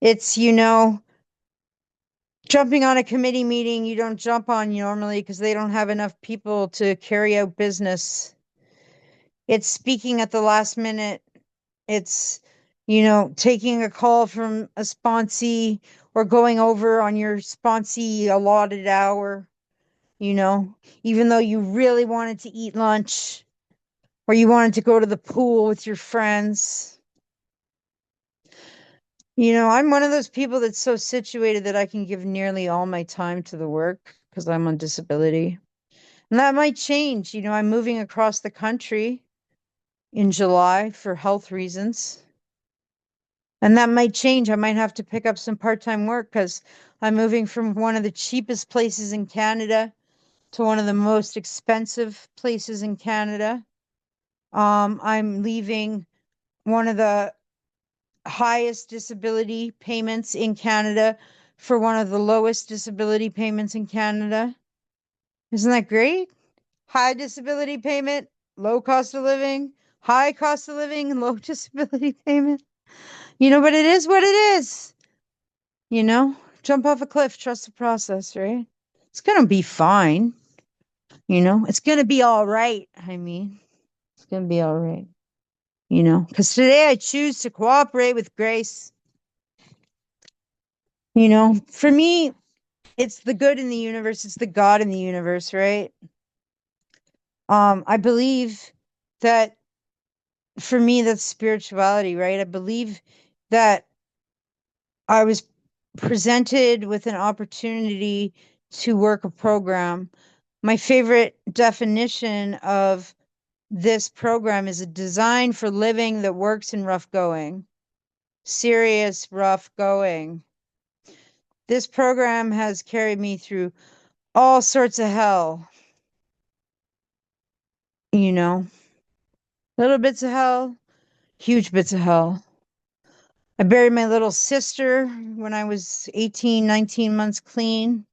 It's, jumping on a committee meeting you don't jump on normally because they don't have enough people to carry out business. It's speaking at the last minute. It's, taking a call from a sponsee or going over on your sponsee allotted hour, you know, even though you really wanted to eat lunch or you wanted to go to the pool with your friends. I'm one of those people that's so situated that I can give nearly all my time to the work because I'm on disability. And that might change. I'm moving across the country in July for health reasons. And that might change. I might have to pick up some part-time work because I'm moving from one of the cheapest places in Canada to one of the most expensive places in Canada. I'm leaving one of the highest disability payments in Canada for one of the lowest disability payments in Canada. Isn't that great? High disability payment, low cost of living, high cost of living, low disability payment. But it is what it is. Jump off a cliff, trust the process, right? It's gonna be fine. It's gonna be all right. I mean, it's gonna be all right. Because today I choose to cooperate with grace. For me, it's the good in the universe, it's the God in the universe, right? I believe that for me, that's spirituality, right? I believe that I was presented with an opportunity to work a program. My favorite definition of this program is a design for living that works in rough going. Serious rough going. This program has carried me through all sorts of hell, you know, little bits of hell, huge bits of hell. I buried my little sister when I was 18, 19 months clean,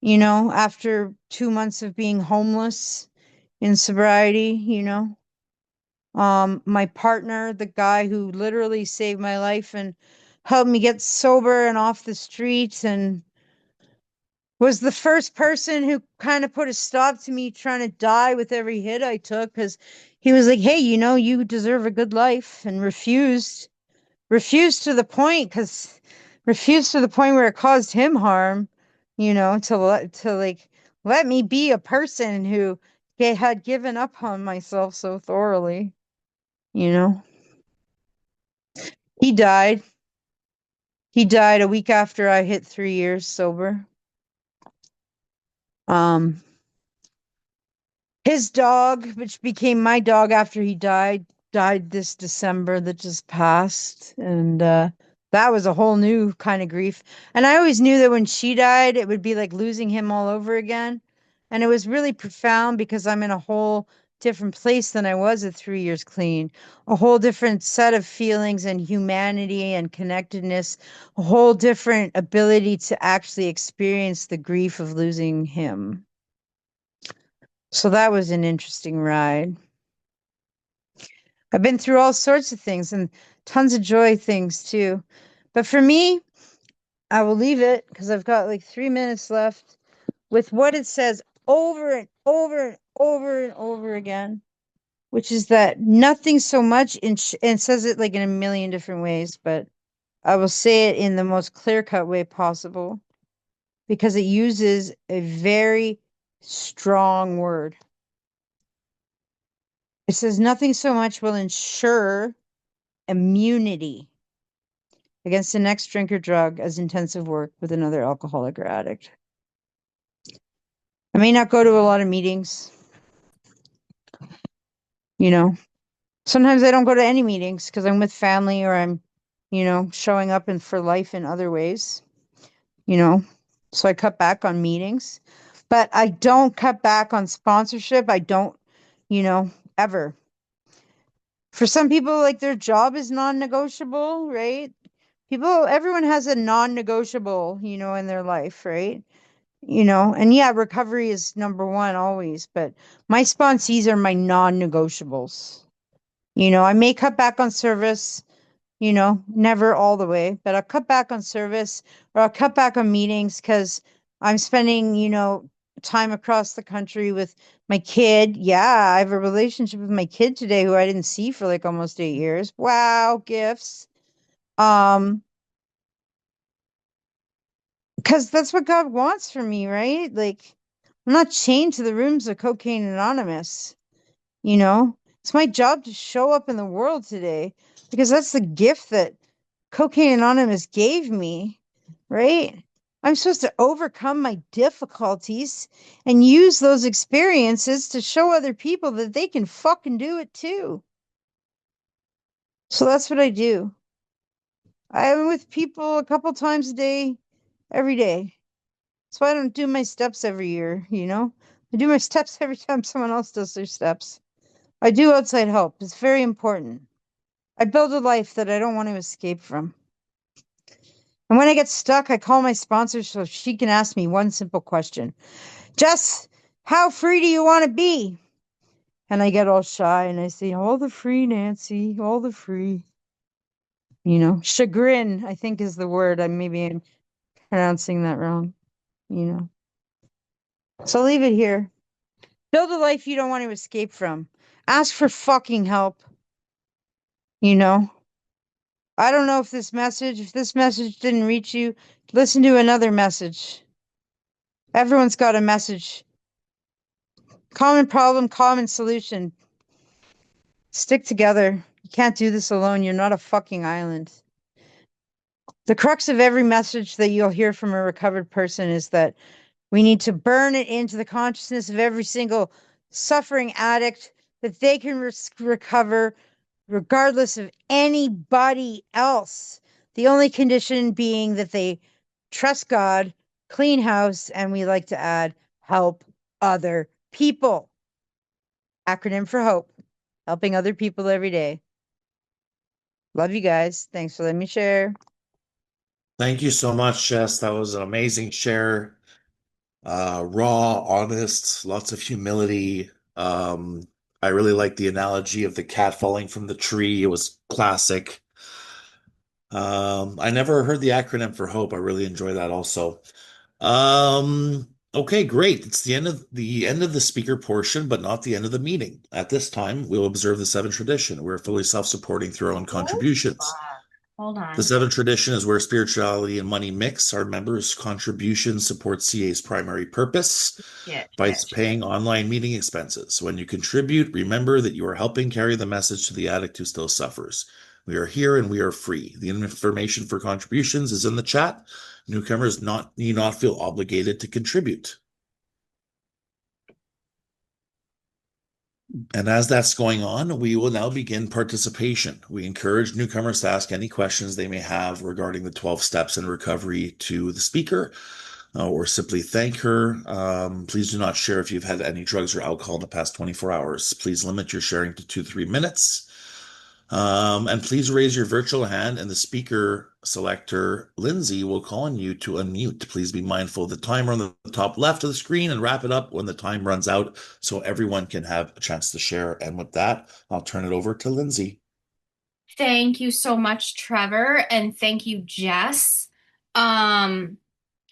after 2 months of being homeless in sobriety. My partner, the guy who literally saved my life and helped me get sober and off the streets and was the first person who kind of put a stop to me trying to die with every hit I took because he was like, hey, you deserve a good life and refused to the point where it caused him harm, to like let me be a person who had given up on myself so thoroughly, you know. He died. He died a week after I hit 3 years sober. Um, his dog, which became my dog after he died this December that just passed. And that was a whole new kind of grief. And I always knew that when she died, it would be like losing him all over again. And it was really profound because I'm in a whole different place than I was at 3 years clean, a whole different set of feelings and humanity and connectedness, a whole different ability to actually experience the grief of losing him. So that was an interesting ride. I've been through all sorts of things and tons of joy things too. But for me, I will leave it because I've got like 3 minutes left with what it says over and over and over and over again, which is that nothing so much and says it like in a million different ways, but I will say it in the most clear-cut way possible because it uses a very strong word. It says nothing so much will ensure immunity against the next drink or drug as intensive work with another alcoholic or addict. I may not go to a lot of meetings, you know. Sometimes I don't go to any meetings because I'm with family or I'm, showing up and for life in other ways, you know. So I cut back on meetings, but I don't cut back on sponsorship. I don't, ever. For some people, like their job is non-negotiable, right? Everyone has a non-negotiable, in their life, right? And yeah, recovery is number one always, but my sponsees are my non-negotiables. I may cut back on service, never all the way, but I'll cut back on service or I'll cut back on meetings because I'm spending, time across the country with my kid. Yeah, I have a relationship with my kid today who I didn't see for like almost 8 years. Wow, gifts. Um, because that's what God wants from me, right? Like, I'm not chained to the rooms of Cocaine Anonymous. It's my job to show up in the world today because that's the gift that Cocaine Anonymous gave me, right? I'm supposed to overcome my difficulties and use those experiences to show other people that they can fucking do it too. So that's what I do. I'm with people a couple times a day, every day. That's why I don't do my steps every year. I do my steps every time someone else does their steps. I do outside help. It's very important. I build a life that I don't want to escape from. And when I get stuck, I call my sponsor so she can ask me one simple question. Jess, how free do you want to be? And I get all shy and I say, all the free, Nancy, all the free. Chagrin, I think is the word. I'm pronouncing that wrong, you know. So I'll leave it here. Build a life you don't want to escape from. Ask for fucking help, you know. I don't know if this message didn't reach you, listen to another message. Everyone's got a message. Common problem, common solution. Stick together. You can't do this alone. You're not a fucking island. The crux of every message that you'll hear from a recovered person is that we need to burn it into the consciousness of every single suffering addict that they can recover regardless of anybody else. The only condition being that they trust God, clean house, and we like to add help other people. Acronym for HOPE, helping other people every day. Love you guys. Thanks for letting me share. Thank you so much, Jess. That was an amazing share. Raw, honest, lots of humility. I really like the analogy of the cat falling from the tree. It was classic. I never heard the acronym for HOPE. I really enjoy that also. Okay, great. It's the end of the speaker portion, but not the end of the meeting. At this time, we'll observe the seventh tradition. We're fully self-supporting through our own Oh, contributions. fuck. Hold The on. seventh tradition is where spirituality and money mix. Our members' contributions support CA's primary purpose by Shit. paying online meeting expenses. When you contribute, remember that you are helping carry the message to the addict who still suffers. We are here and we are free. The information for contributions is in the chat. Newcomers need not feel obligated to contribute. And as that's going on, we will now begin participation. We encourage newcomers to ask any questions they may have regarding the 12 steps in recovery to the speaker, or simply thank her. Please do not share if you've had any drugs or alcohol in the past 24 hours. Please limit your sharing to 2 to 3 minutes. And please raise your virtual hand, and the speaker selector, Lindsay, will call on you to unmute. Please be mindful of the timer on the top left of the screen and wrap it up when the time runs out so everyone can have a chance to share. And with that, I'll turn it over to Lindsay. Thank you so much, Trevor, and thank you, Jess. Um,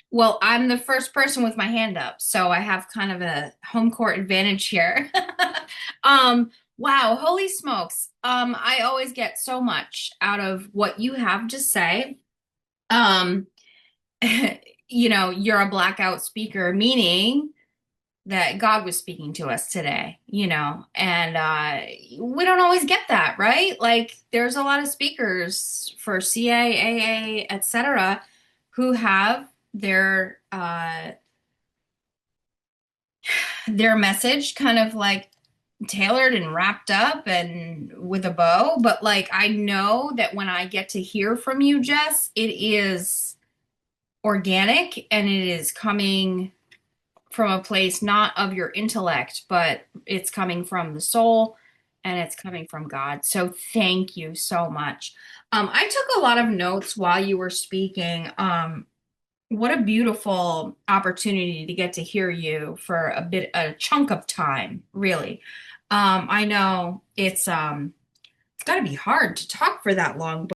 well, I'm the first person with my hand up, so I have kind of a home court advantage here. Wow, holy smokes. I always get so much out of what you have to say. Um, you're a blackout speaker, meaning that God was speaking to us today, and we don't always get that, right? Like, there's a lot of speakers for CAAA, etc., who have their message kind of like tailored and wrapped up and with a bow. But like, I know that when I get to hear from you, Jess, it is organic and it is coming from a place not of your intellect, but it's coming from the soul and it's coming from God. So thank you so much. I took a lot of notes while you were speaking. What a beautiful opportunity to get to hear you for a chunk of time, really. I know it's got to be hard to talk for that long,